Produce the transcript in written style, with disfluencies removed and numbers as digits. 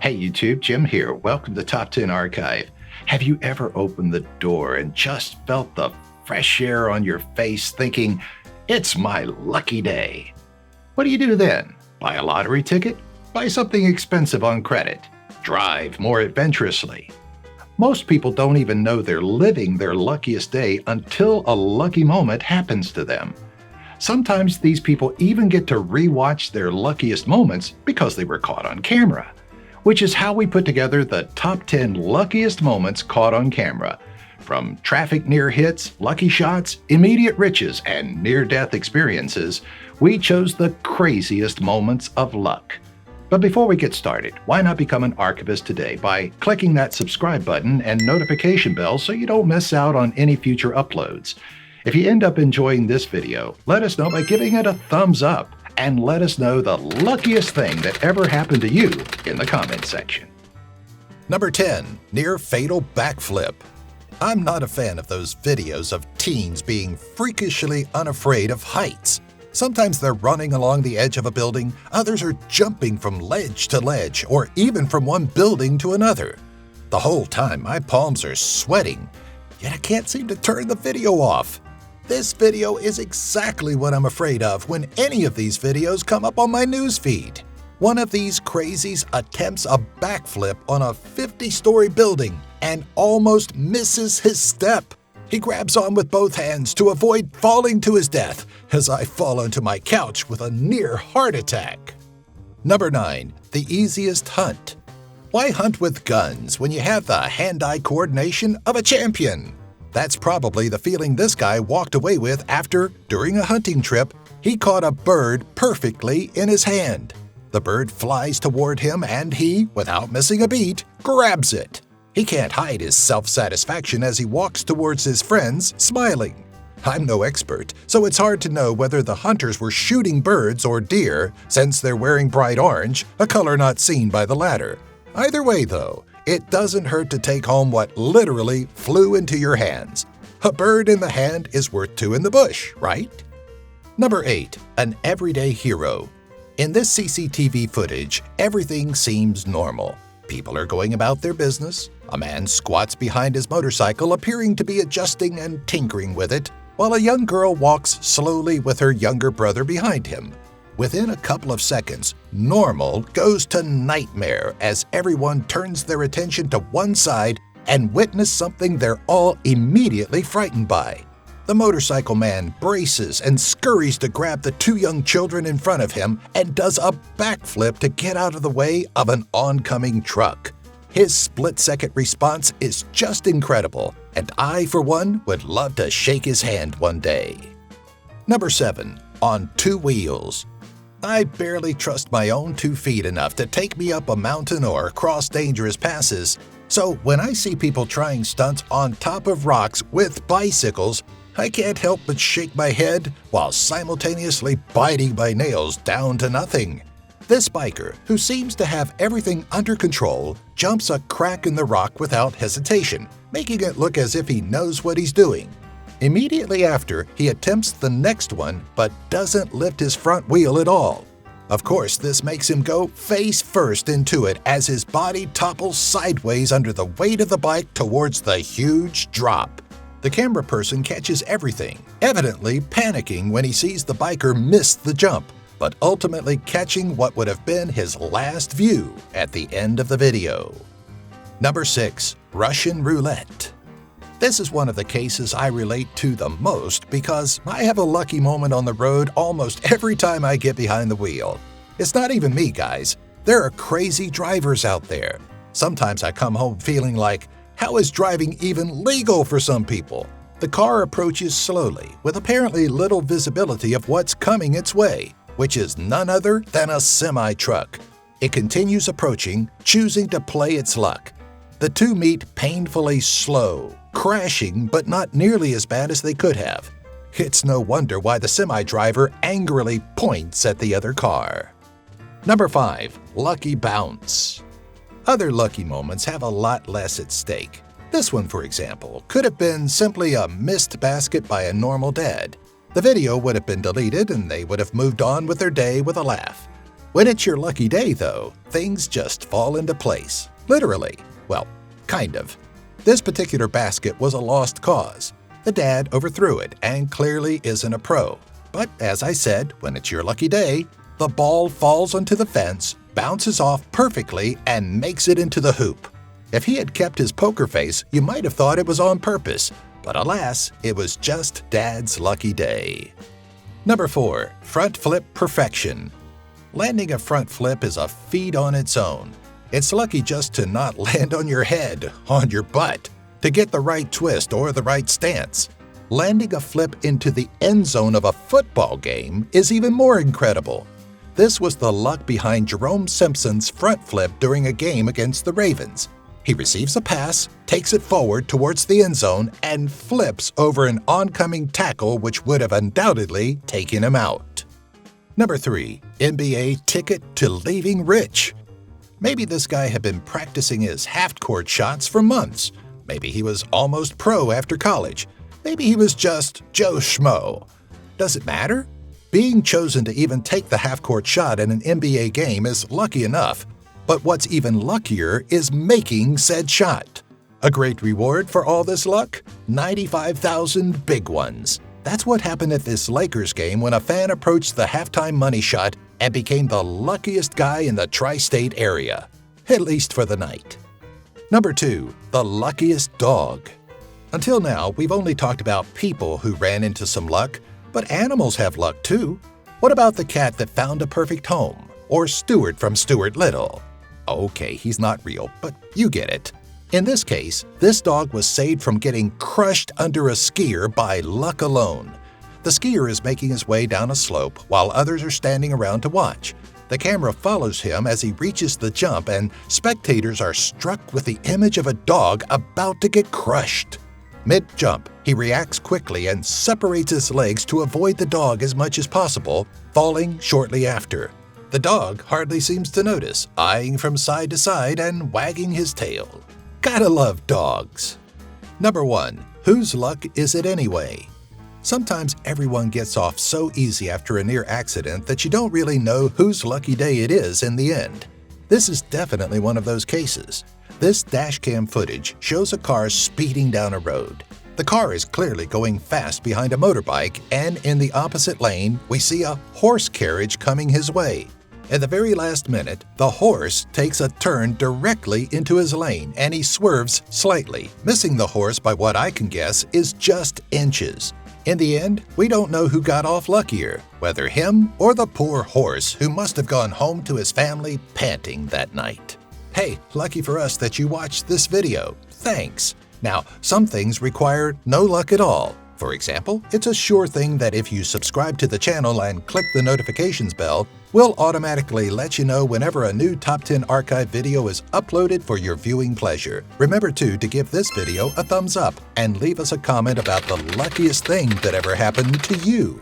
Hey YouTube, Jim here. Welcome to Top 10 Archive. Have you ever opened the door and just felt the fresh air on your face thinking, it's my lucky day? What do you do then? Buy a lottery ticket? Buy something expensive on credit? Drive more adventurously? Most people don't even know they're living their luckiest day until a lucky moment happens to them. Sometimes these people even get to rewatch their luckiest moments because they were caught on camera, which is how we put together the top 10 luckiest moments caught on camera. From traffic near hits, lucky shots, immediate riches, and near-death experiences, we chose the craziest moments of luck. But before we get started, why not become an archivist today by clicking that subscribe button and notification bell so you don't miss out on any future uploads. If you end up enjoying this video, let us know by giving it a thumbs up and let us know the luckiest thing that ever happened to you in the comment section. Number 10. Near fatal backflip. I'm not a fan of those videos of teens being freakishly unafraid of heights. Sometimes they're running along the edge of a building, others are jumping from ledge to ledge, or even from one building to another. The whole time my palms are sweating, yet I can't seem to turn the video off. This video is exactly what I'm afraid of when any of these videos come up on my newsfeed. One of these crazies attempts a backflip on a 50-story building and almost misses his step. He grabs on with both hands to avoid falling to his death as I fall onto my couch with a near heart attack. Number 9. The easiest hunt. Why hunt with guns when you have the hand-eye coordination of a champion? That's probably the feeling this guy walked away with after, during a hunting trip, he caught a bird perfectly in his hand. The bird flies toward him and he, without missing a beat, grabs it. He can't hide his self-satisfaction as he walks towards his friends, smiling. I'm no expert, so it's hard to know whether the hunters were shooting birds or deer since they're wearing bright orange, a color not seen by the latter. Either way, though, it doesn't hurt to take home what literally flew into your hands. A bird in the hand is worth two in the bush, right? Number 8. An everyday hero. In this CCTV footage, everything seems normal. People are going about their business. A man squats behind his motorcycle, appearing to be adjusting and tinkering with it, while a young girl walks slowly with her younger brother behind him. Within a couple of seconds, normal goes to nightmare as everyone turns their attention to one side and witness something they're all immediately frightened by. The motorcycle man braces and scurries to grab the two young children in front of him and does a backflip to get out of the way of an oncoming truck. His split-second response is just incredible, and I, for one, would love to shake his hand one day. Number 7. On two wheels. I barely trust my own 2 feet enough to take me up a mountain or cross dangerous passes, so when I see people trying stunts on top of rocks with bicycles, I can't help but shake my head while simultaneously biting my nails down to nothing. This biker, who seems to have everything under control, jumps a crack in the rock without hesitation, making it look as if he knows what he's doing. Immediately after, he attempts the next one but doesn't lift his front wheel at all. Of course, this makes him go face first into it as his body topples sideways under the weight of the bike towards the huge drop. The camera person catches everything, evidently panicking when he sees the biker miss the jump, but ultimately catching what would have been his last view at the end of the video. Number 6. Russian roulette. This is one of the cases I relate to the most because I have a lucky moment on the road almost every time I get behind the wheel. It's not even me, guys. There are crazy drivers out there. Sometimes I come home feeling like, how is driving even legal for some people? The car approaches slowly, with apparently little visibility of what's coming its way, which is none other than a semi-truck. It continues approaching, choosing to play its luck. The two meet painfully slow, crashing but not nearly as bad as they could have. It's no wonder why the semi-driver angrily points at the other car. Number 5. Lucky bounce. Other lucky moments have a lot less at stake. This one, for example, could have been simply a missed basket by a normal dad. The video would have been deleted and they would have moved on with their day with a laugh. When it's your lucky day, though, things just fall into place. Literally. Well, kind of. This particular basket was a lost cause. The dad overthrew it and clearly isn't a pro. But as I said, when it's your lucky day, the ball falls onto the fence, bounces off perfectly, and makes it into the hoop. If he had kept his poker face, you might have thought it was on purpose. But alas, it was just Dad's lucky day. Number 4. Front flip perfection. Landing a front flip is a feat on its own. It's lucky just to not land on your head, on your butt, to get the right twist or the right stance. Landing a flip into the end zone of a football game is even more incredible. This was the luck behind Jerome Simpson's front flip during a game against the Ravens. He receives a pass, takes it forward towards the end zone, and flips over an oncoming tackle which would have undoubtedly taken him out. Number 3. NBA ticket to leaving rich. Maybe this guy had been practicing his half-court shots for months. Maybe he was almost pro after college. Maybe he was just Joe Schmo. Does it matter? Being chosen to even take the half-court shot in an NBA game is lucky enough. But what's even luckier is making said shot. A great reward for all this luck? 95,000 big ones. That's what happened at this Lakers game when a fan approached the halftime money shot and became the luckiest guy in the tri-state area. At least for the night. Number 2. The luckiest dog. Until now, we've only talked about people who ran into some luck, but animals have luck too. What about the cat that found a perfect home? Or Stuart from Stuart Little? Okay, he's not real, but you get it. In this case, this dog was saved from getting crushed under a skier by luck alone. The skier is making his way down a slope while others are standing around to watch. The camera follows him as he reaches the jump, and spectators are struck with the image of a dog about to get crushed. Mid-jump, he reacts quickly and separates his legs to avoid the dog as much as possible, falling shortly after. The dog hardly seems to notice, eyeing from side to side and wagging his tail. Gotta love dogs. Number 1. Whose luck is it anyway? Sometimes everyone gets off so easy after a near accident that you don't really know whose lucky day it is in the end. This is definitely one of those cases. This dashcam footage shows a car speeding down a road. The car is clearly going fast behind a motorbike, and in the opposite lane, we see a horse carriage coming his way. At the very last minute, the horse takes a turn directly into his lane and he swerves slightly, missing the horse by what I can guess is just inches. In the end, we don't know who got off luckier, whether him or the poor horse who must have gone home to his family panting that night. Hey, lucky for us that you watched this video. Thanks. Now, some things require no luck at all. For example, it's a sure thing that if you subscribe to the channel and click the notifications bell, we'll automatically let you know whenever a new Top 10 Archive video is uploaded for your viewing pleasure. Remember too to give this video a thumbs up and leave us a comment about the luckiest thing that ever happened to you.